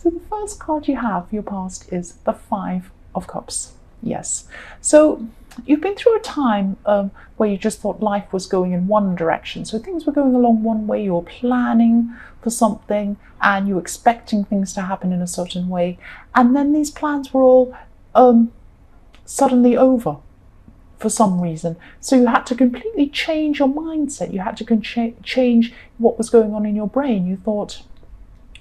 So the first card you have for your past is the Five of Cups. Yes. So you've been through a time where you just thought life was going in one direction. So things were going along one way. You were planning for something and you were expecting things to happen in a certain way. And then these plans were all suddenly over for some reason. So you had to completely change your mindset. You had to change what was going on in your brain. You thought,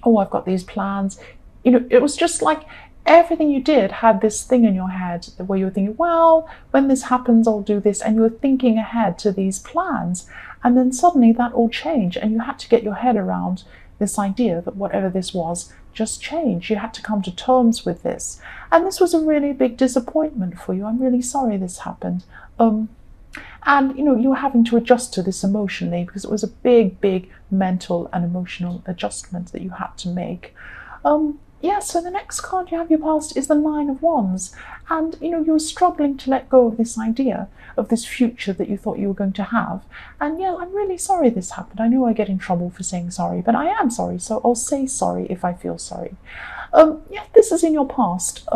oh, I've got these plans. You know, it was just like everything you did had this thing in your head where you were thinking, well, when this happens, I'll do this. And you were thinking ahead to these plans. And then suddenly that all changed and you had to get your head around this idea that whatever this was just changed. You had to come to terms with this. And this was a really big disappointment for you. I'm really sorry this happened. And, you know, you were having to adjust to this emotionally because it was a big, big mental and emotional adjustment that you had to make. Yeah, so the next card you have your past is the Nine of Wands. And, you know, you're struggling to let go of this idea of this future that you thought you were going to have. And yeah, I'm really sorry this happened. I know I get in trouble for saying sorry, but I am sorry. So I'll say sorry if I feel sorry. Yeah, this is in your past.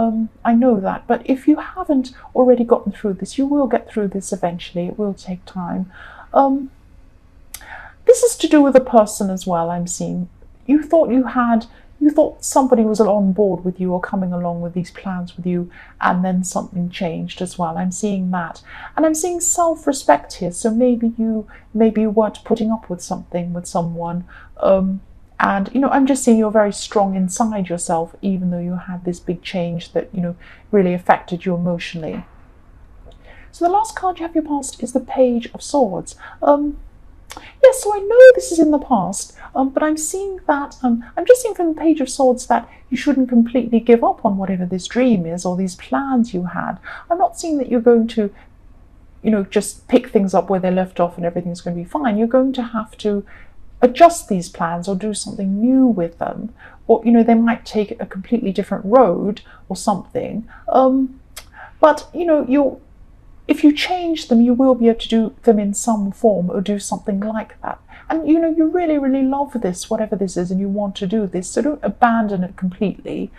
I know that. But if you haven't already gotten through this, you will get through this eventually. It will take time. This is to do with a person as well, I'm seeing. You thought somebody was on board with you or coming along with these plans with you, and then something changed as well. I'm seeing that. And I'm seeing self-respect here. So maybe you weren't putting up with something with someone. And, you know, I'm just seeing you're very strong inside yourself, even though you had this big change that, you know, really affected you emotionally. So the last card you have your past is the Page of Swords. Yes, so I know this is in the past, but I'm seeing that, I'm just seeing from the Page of Swords that you shouldn't completely give up on whatever this dream is or these plans you had. I'm not seeing that you're going to, you know, just pick things up where they left off and everything's going to be fine. You're going to have to adjust these plans or do something new with them. Or, you know, they might take a completely different road or something. But, you know, if you change them, you will be able to do them in some form or do something like that. And, you know, you really, really love this, whatever this is, and you want to do this. So don't abandon it completely.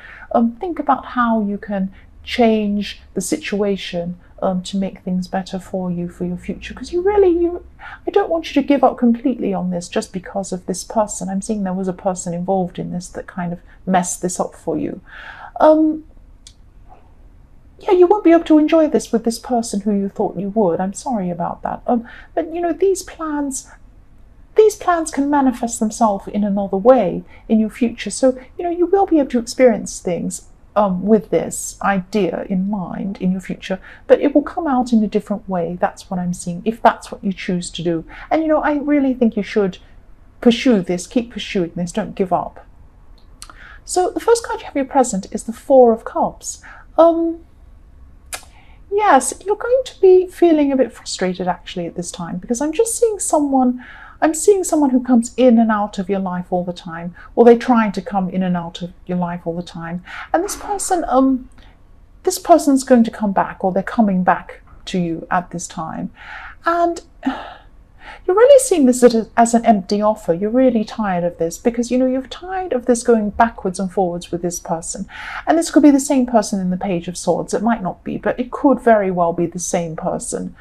Think about how you can change the situation to make things better for you, for your future. Because I don't want you to give up completely on this just because of this person. I'm seeing there was a person involved in this that kind of messed this up for you. Yeah, you won't be able to enjoy this with this person who you thought you would. I'm sorry about that. But, you know, these plans can manifest themselves in another way in your future. So, you know, you will be able to experience things with this idea in mind in your future, but it will come out in a different way. That's what I'm seeing, if that's what you choose to do. And, you know, I really think you should pursue this, keep pursuing this, don't give up. So the first card you have your present is the Four of Cups. Yes, you're going to be feeling a bit frustrated actually at this time, because I'm seeing someone who comes in and out of your life all the time, or they're trying to come in and out of your life all the time. And this person's going to come back, or they're coming back to you at this time. And you're really seeing this as an empty offer. You're really tired of this because, you know, you're tired of this going backwards and forwards with this person. And this could be the same person in the Page of Swords. It might not be, but it could very well be the same person.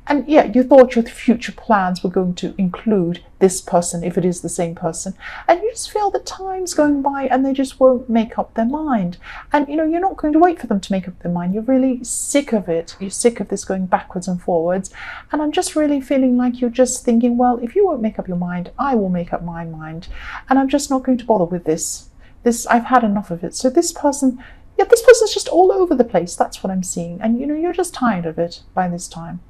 And yeah, you thought your future plans were going to include this person if it is the same person. And you just feel that time's going by and they just won't make up their mind. And, you know, you're not going to wait for them to make up their mind. You're really sick of it. You're sick of this going backwards and forwards. And I'm just really feeling like you're just thinking, well, if you won't make up your mind, I will make up my mind. And I'm just not going to bother with this. I've had enough of it. So this person's just all over the place. That's what I'm seeing. And, you know, you're just tired of it by this time.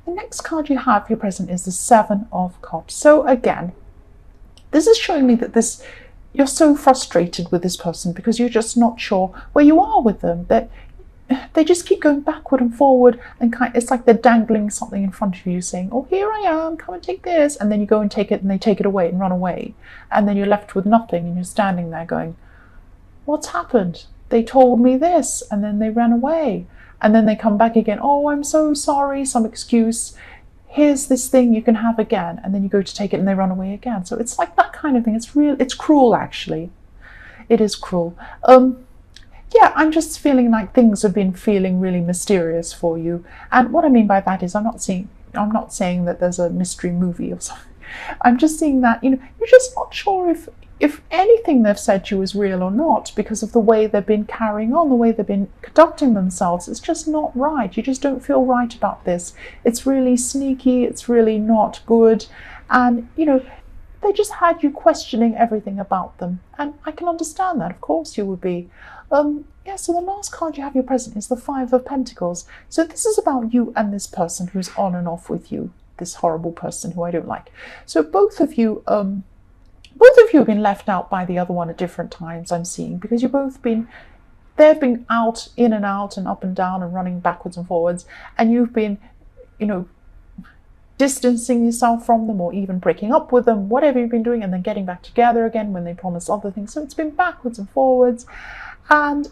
The next card you have for your present is the Seven of Cups. So again, this is showing me that you're so frustrated with this person because you're just not sure where you are with them, that they just keep going backward and forward, and it's like they're dangling something in front of you saying, oh, here I am, come and take this. And then you go and take it and they take it away and run away. And then you're left with nothing and you're standing there going, what's happened? They told me this and then they ran away. And then they come back again. Oh, I'm so sorry, some excuse. Here's this thing you can have again. And then you go to take it and they run away again. So it's like that kind of thing. It's cruel, actually. It is cruel. Yeah, I'm just feeling like things have been feeling really mysterious for you. And what I mean by that is I'm not saying that there's a mystery movie or something. I'm just seeing that, you're just not sure if anything they've said to you is real or not, because of the way they've been carrying on, the way they've been conducting themselves. It's just not right. You just don't feel right about this. It's really sneaky. It's really not good. And, they just had you questioning everything about them. And I can understand that. Of course you would be. So the last card you have your present is the Five of Pentacles. So this is about you and this person who's on and off with you, this horrible person who I don't like. So both of you have been left out by the other one at different times, I'm seeing, because they've been out, in and out, and up and down, and running backwards and forwards, and you've been, distancing yourself from them, or even breaking up with them, whatever you've been doing, and then getting back together again when they promise other things. So it's been backwards and forwards, and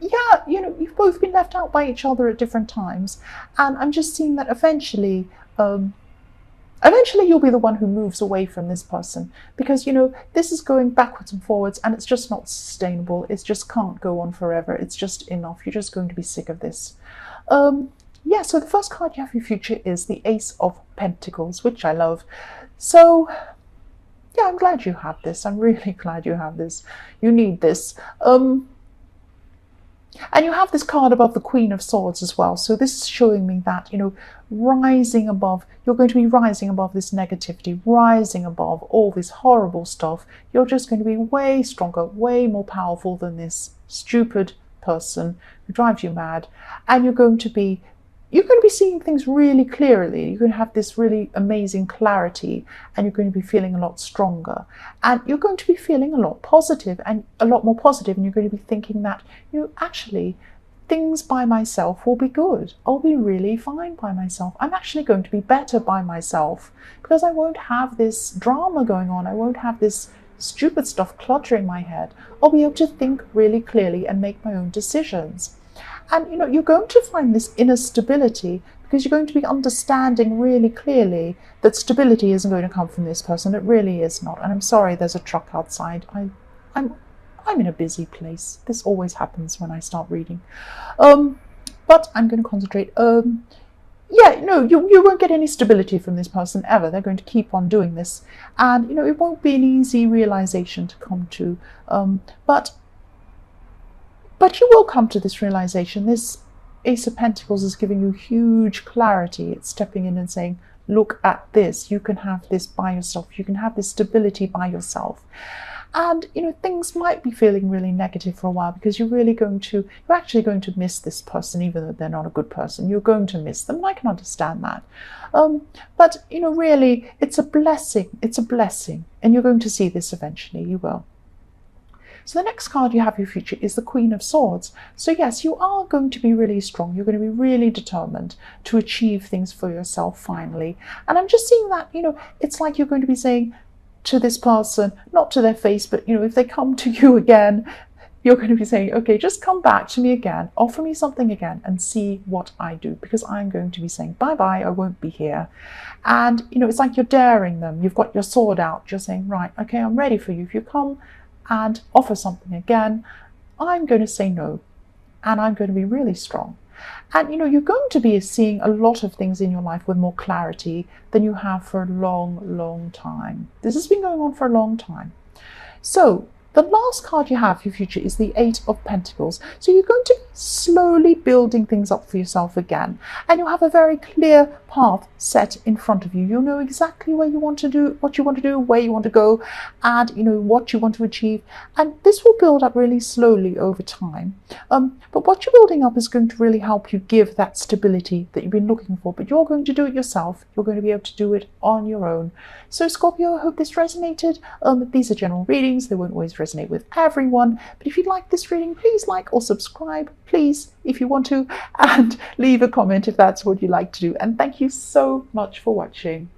yeah, you've both been left out by each other at different times, and I'm just seeing that eventually you'll be the one who moves away from this person, because this is going backwards and forwards, and it's just not sustainable. It just can't go on forever. It's just enough. You're just going to be sick of this. So the first card you have for your future is the Ace of Pentacles, which I love. So yeah, I'm glad you have this. I'm really glad you have this. You need this. And you have this card above the Queen of Swords as well. So this is showing me that, rising above, you're going to be rising above this negativity, rising above all this horrible stuff. You're just going to be way stronger, way more powerful than this stupid person who drives you mad. And you're going to be seeing things really clearly. You're going to have this really amazing clarity, and you're going to be feeling a lot stronger, and you're going to be feeling a lot positive, and a lot more positive, and you're going to be thinking that, actually, things by myself will be good. I'll be really fine by myself. I'm actually going to be better by myself, because I won't have this drama going on. I won't have this stupid stuff cluttering my head. I'll be able to think really clearly and make my own decisions. And you're going to find this inner stability, because you're going to be understanding really clearly that stability isn't going to come from this person. It really is not. And I'm sorry, there's a truck outside. I'm in a busy place. This always happens when I start reading. But I'm going to concentrate. You won't get any stability from this person ever. They're going to keep on doing this, and it won't be an easy realization to come to. But you will come to this realization. This Ace of Pentacles is giving you huge clarity. It's stepping in and saying, look at this. You can have this by yourself. You can have this stability by yourself. And, things might be feeling really negative for a while, because you're actually going to miss this person, even though they're not a good person. You're going to miss them, and I can understand that. But, really, it's a blessing. It's a blessing. And you're going to see this eventually. You will. So the next card you have in your future is the Queen of Swords. So yes, you are going to be really strong. You're going to be really determined to achieve things for yourself finally. And I'm just seeing that, it's like you're going to be saying to this person, not to their face, but, if they come to you again, you're going to be saying, okay, just come back to me again, offer me something again, and see what I do, because I'm going to be saying bye-bye, I won't be here. And, it's like you're daring them. You've got your sword out. You're saying, right, okay, I'm ready for you. If you come and offer something again, I'm going to say no, and I'm going to be really strong. And you're going to be seeing a lot of things in your life with more clarity than you have for a long time. This has been going on for a long time. So the last card you have for your future is the Eight of Pentacles. So you're going to be slowly building things up for yourself again, and you'll have a very clear path set in front of you. You'll know exactly where you want to do, what you want to do, where you want to go, and what you want to achieve. And this will build up really slowly over time. But what you're building up is going to really help you give that stability that you've been looking for. But you're going to do it yourself. You're going to be able to do it on your own. So Scorpio, I hope this resonated. These are general readings. They won't always resonate with everyone. But if you like this reading, please like or subscribe, please, if you want to, and leave a comment if that's what you like to do. And thank you so much for watching.